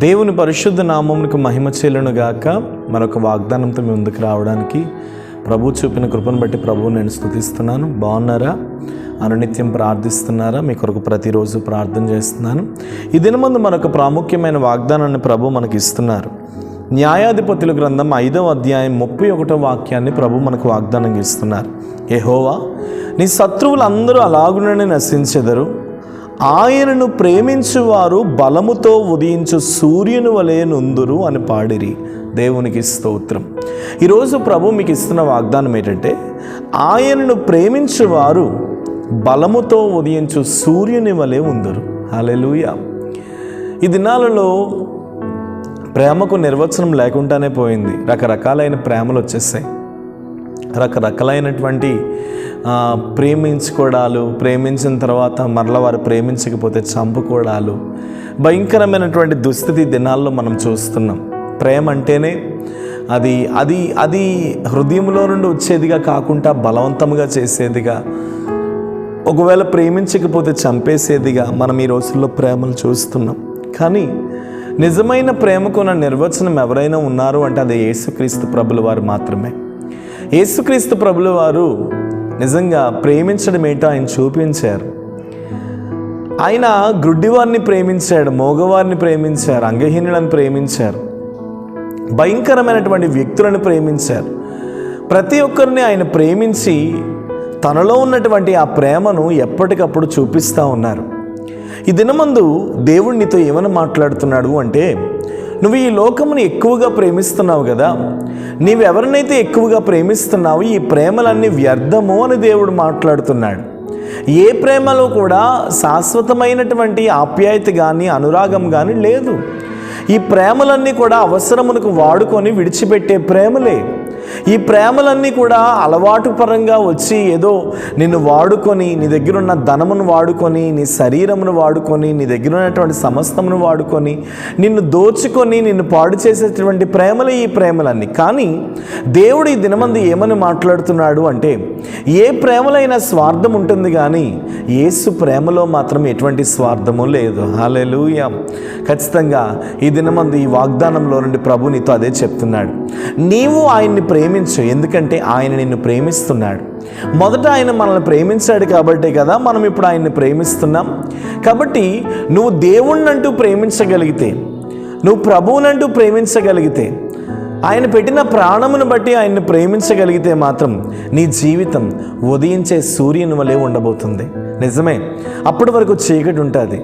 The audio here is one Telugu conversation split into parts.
దేవుని పరిశుద్ధ నామమునకు మహిమ చెల్లును గాక. మరొక వాగ్దానంతో మీ ముందుకు రావడానికి ప్రభు చూపిన కృపను బట్టి ప్రభువు నేను స్తుతిస్తున్నాను. బాగున్నారా? అనునిత్యం ప్రార్థిస్తున్నారా? మీ కొరకు ప్రతిరోజు ప్రార్థన చేస్తున్నాను. ఈ దినమందు మరొక ప్రాముఖ్యమైన వాగ్దానాన్ని ప్రభు మనకి ఇస్తున్నారు. న్యాయాధిపతుల గ్రంథం 5వ అధ్యాయం 31వ వాక్యాన్ని ప్రభు మనకు వాగ్దానం ఇస్తున్నారు. యెహోవా, నీ శత్రువులందరూ అలాగుననే నశించెదరు, ఆయనను ప్రేమించువారు బలముతో ఉదయించు సూర్యుని వలె నుందురు అని పాడిరి. దేవునికి స్తోత్రం. ఈరోజు ప్రభు మీకు ఇస్తున్న వాగ్దానం ఏంటంటే, ఆయనను ప్రేమించువారు బలముతో ఉదయించు సూర్యుని వలె ఉందురు. హల్లెలూయా. ఈ దినాలలో ప్రేమకు నిర్వచనం లేకుండానే పోయింది. రకరకాలైన ప్రేమలు వచ్చేసాయి. రకరకాలైనటువంటి ప్రేమించుకోవడాలు, ప్రేమించిన తర్వాత మరలా వారు ప్రేమించకపోతే చంపుకోవడాలు, భయంకరమైనటువంటి దుస్థితి దినాల్లో మనం చూస్తున్నాం. ప్రేమ అంటేనే అది అది అది హృదయంలో నుండి వచ్చేదిగా కాకుండా బలవంతంగా చేసేదిగా, ఒకవేళ ప్రేమించకపోతే చంపేసేదిగా మనం ఈ రోజుల్లో ప్రేమలు చూస్తున్నాం. కానీ నిజమైన ప్రేమకున్న నిర్వచనం ఎవరైనా ఉన్నారు అంటే అది యేసుక్రీస్తు ప్రభుల వారు మాత్రమే. యేసుక్రీస్తు ప్రభుల వారు నిజంగా ప్రేమించడం ఏంటో ఆయన చూపించారు. ఆయన గ్రుడ్డివారిని ప్రేమించాడు, మోగవారిని ప్రేమించారు, అంగహీనులను ప్రేమించారు, భయంకరమైనటువంటి వ్యక్తులను ప్రేమించారు. ప్రతి ఒక్కరిని ఆయన ప్రేమించి తనలో ఉన్నటువంటి ఆ ప్రేమను ఎప్పటికప్పుడు చూపిస్తూ ఉన్నారు. ఈ దినమందు దేవుడు నీతో ఏమని మాట్లాడుతున్నాడు అంటే, నువ్వు ఈ లోకమును ఎక్కువగా ప్రేమిస్తున్నావు కదా, నీవెవరినైతే ఎక్కువగా ప్రేమిస్తున్నావు ఈ ప్రేమలన్నీ వ్యర్థము అని దేవుడు మాట్లాడుతున్నాడు. ఏ ప్రేమలో కూడా శాశ్వతమైనటువంటి ఆప్యాయత కానీ అనురాగం కానీ లేదు. ఈ ప్రేమలన్నీ కూడా అవసరమునకు వాడుకొని విడిచిపెట్టే ప్రేమలే. ఈ ప్రేమలన్నీ కూడా అలవాటు పరంగా వచ్చి ఏదో నిన్ను వాడుకొని, నీ దగ్గర ఉన్న ధనమును వాడుకొని, నీ శరీరమును వాడుకొని, నీ దగ్గర ఉన్నటువంటి సమస్తమును వాడుకొని, నిన్ను దోచుకొని నిన్ను పాడు చేసేటువంటి ప్రేమలే ఈ ప్రేమలన్నీ. కానీ దేవుడు ఈ దినమందు ఏమని మాట్లాడుతున్నాడు అంటే, ఏ ప్రేమలైనా స్వార్థం ఉంటుంది కానీ యేసు ప్రేమలో మాత్రం ఎటువంటి స్వార్థము లేదు. హల్లెలూయా. ఖచ్చితంగా ఈ దినమందు ఈ వాగ్దానంలో నుండి ప్రభు నీతో అదే చెప్తున్నాడు. నీవు ఆయన్ని ప్రేమించు, ఎందుకంటే ఆయన నిన్ను ప్రేమిస్తున్నాడు. మొదట ఆయన మనల్ని ప్రేమించాడు కాబట్టే కదా మనం ఇప్పుడు ఆయన్ని ప్రేమిస్తున్నాం. కాబట్టి నువ్వు దేవుణ్ణంటూ ప్రేమించగలిగితే, నువ్వు ప్రభువునంటూ ప్రేమించగలిగితే, ఆయన పెట్టిన ప్రాణమును బట్టి ఆయన్ని ప్రేమించగలిగితే మాత్రం నీ జీవితం ఉదయించే సూర్యుని వలె ఉండబోతుంది. నిజమే, అప్పటి వరకు చీకటి ఉంటుంది.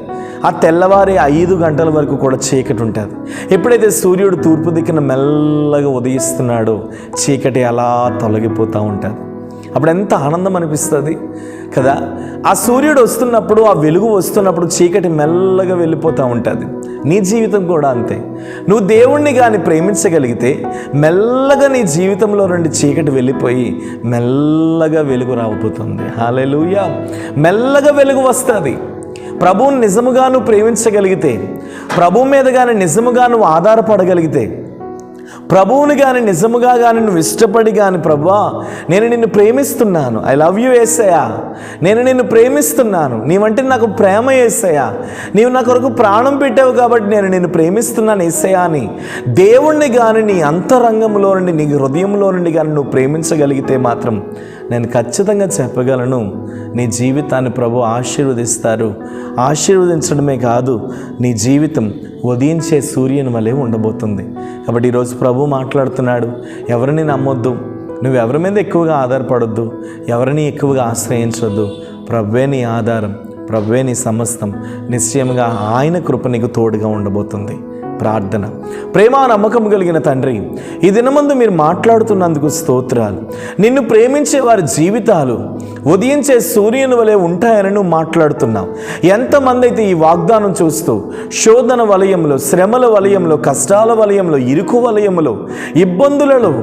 ఆ తెల్లవారి 5 గంటల వరకు కూడా చీకటి ఉంటుంది. ఎప్పుడైతే సూర్యుడు తూర్పు దిక్కున మెల్లగా ఉదయిస్తున్నాడో చీకటి అలా తొలగిపోతూ ఉంటుంది. అప్పుడు ఎంత ఆనందం అనిపిస్తుంది కదా. ఆ సూర్యుడు వస్తున్నప్పుడు, ఆ వెలుగు వస్తున్నప్పుడు చీకటి మెల్లగా వెళ్ళిపోతూ ఉంటుంది. నీ జీవితం కూడా అంతే. నువ్వు దేవుణ్ణి కానీ ప్రేమించగలిగితే మెల్లగా నీ జీవితంలో నుండి చీకటి వెళ్ళిపోయి మెల్లగా వెలుగు రాబోతుంది. హల్లెలూయా. మెల్లగా వెలుగు వస్తుంది. ప్రభువుని నిజముగా నువ్వు ప్రేమించగలిగితే, ప్రభువు మీద కానీ నిజముగా నువ్వు ఆధారపడగలిగితే, ప్రభువుని కానీ నిజముగా కానీ నువ్వు ఇష్టపడి కానీ, ప్రభువా నేను నిన్ను ప్రేమిస్తున్నాను, ఐ లవ్ యూ యేసయ్యా, నేను నిన్ను ప్రేమిస్తున్నాను, నీవంటే నాకు ప్రేమ యేసయ్యా, నీవు నా కొరకు ప్రాణం పెట్టావు కాబట్టి నేను నిన్ను ప్రేమిస్తున్నాను యేసయ్యా అని దేవుణ్ణి కానీ నీ అంతరంగంలో నుండి, నీ హృదయంలో నుండి కానీ నువ్వు ప్రేమించగలిగితే మాత్రం నేను ఖచ్చితంగా చెప్పగలను, నీ జీవితాన్ని ప్రభు ఆశీర్వదిస్తారు. ఆశీర్వదించడమే కాదు, నీ జీవితం ఉదయించే సూర్యుని వలె ఉండబోతుంది. కాబట్టి ఈరోజు ప్రభు మాట్లాడుతున్నాడు, ఎవరిని నమ్మొద్దు, నువ్వు ఎవరి మీద ఎక్కువగా ఆధారపడొద్దు, ఎవరిని ఎక్కువగా ఆశ్రయించొద్దు. ప్రభువే నీ ఆధారం, ప్రభువే నీ సమస్తం. నిశ్చయంగా ఆయన కృప నీకు తోడుగా ఉండబోతుంది. ప్రార్థన. ప్రేమ నమ్మకం కలిగిన తండ్రి, ఈ దినమందు మీరు మాట్లాడుతున్నందుకు స్తోత్రాలు. నిన్ను ప్రేమించే వారి జీవితాలు ఉదయించే సూర్యుని వలె ఉంటాయని నువ్వు మాట్లాడుతున్నావు. ఎంతమంది అయితే ఈ వాగ్దానం చూస్తూ శోధన వలయంలో, శ్రమల వలయంలో, కష్టాల వలయంలో, ఇరుకు వలయంలో, ఇబ్బందులలో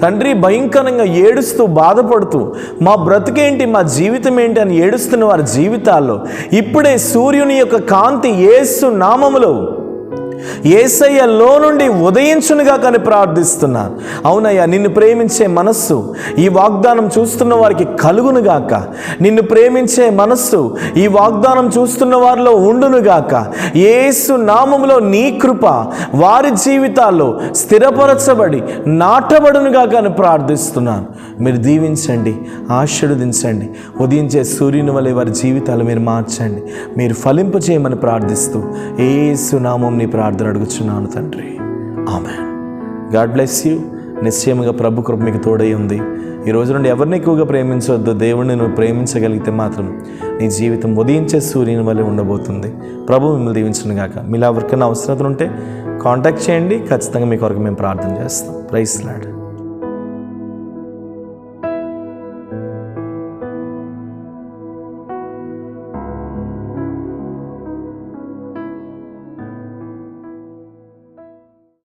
తండ్రి భయంకరంగా ఏడుస్తూ బాధపడుతూ మా బ్రతుకేంటి, మా జీవితం ఏంటి అని ఏడుస్తున్న వారి జీవితాల్లో ఇప్పుడే సూర్యుని యొక్క కాంతి యేసు నామములో యేసయ్యలో నుండి ఉదయించునుగా కానీ ప్రార్థిస్తున్నాను. అవునయ్యా, నిన్ను ప్రేమించే మనస్సు ఈ వాగ్దానం చూస్తున్న వారికి కలుగునుగాక. నిన్ను ప్రేమించే మనస్సు ఈ వాగ్దానం చూస్తున్న వారిలో ఉండునుగాక. యేసు నామములో నీ కృప వారి జీవితాల్లో స్థిరపరచబడి నాటబడునుగాక అని ప్రార్థిస్తున్నాను. మీరు దీవించండి, ఆశీర్వదించండి. ఉదయించే సూర్యుని వలె వారి జీవితాలు మీరు మార్చండి. మీరు ఫలింప చేయమని ప్రార్థిస్తూ యేసు నామం నీ ప్రార్థన అడుగుచున్నాను తండ్రి. ఆమేన్. God bless you. నిశ్చయముగా ప్రభు కృప మీకు తోడై ఉంది. ఈ రోజు నుండి ఎవరిని ఎక్కువగా ప్రేమించవద్దు. దేవుడిని నువ్వు ప్రేమించగలిగితే మాత్రం నీ జీవితం ఉదయించే సూర్యుని వలె ఉండబోతుంది. ప్రభు మిమ్మల్ని దీవించును గాక. మీలో ఎవరికైనా అవసరతలు ఉంటే కాంటాక్ట్ చేయండి. ఖచ్చితంగా మీ కొరకు మేము ప్రార్థన చేస్తాం. Praise lord.